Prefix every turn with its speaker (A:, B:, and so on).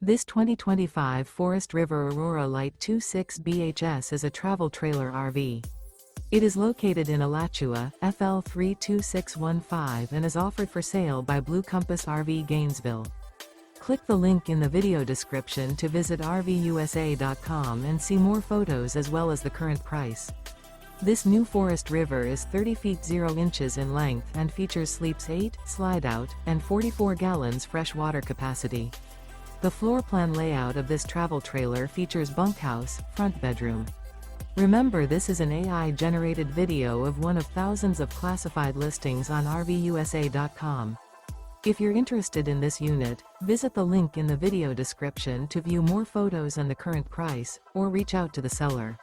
A: This 2025 Forest River Aurora Light 26 BHS is a travel trailer RV. It is located in Alachua, FL 32615 and is offered for sale by Blue Compass RV Gainesville. Click the link in the video description to visit RVUSA.com and see more photos as well as the current price. This new Forest River is 30 feet 0 inches in length and features sleeps 8, slide-out, and 44 gallons fresh water capacity. The floor plan layout of this travel trailer features bunkhouse, front bedroom. Remember, this is an AI-generated video of one of thousands of classified listings on RVUSA.com. If you're interested in this unit, visit the link in the video description to view more photos and the current price, or reach out to the seller.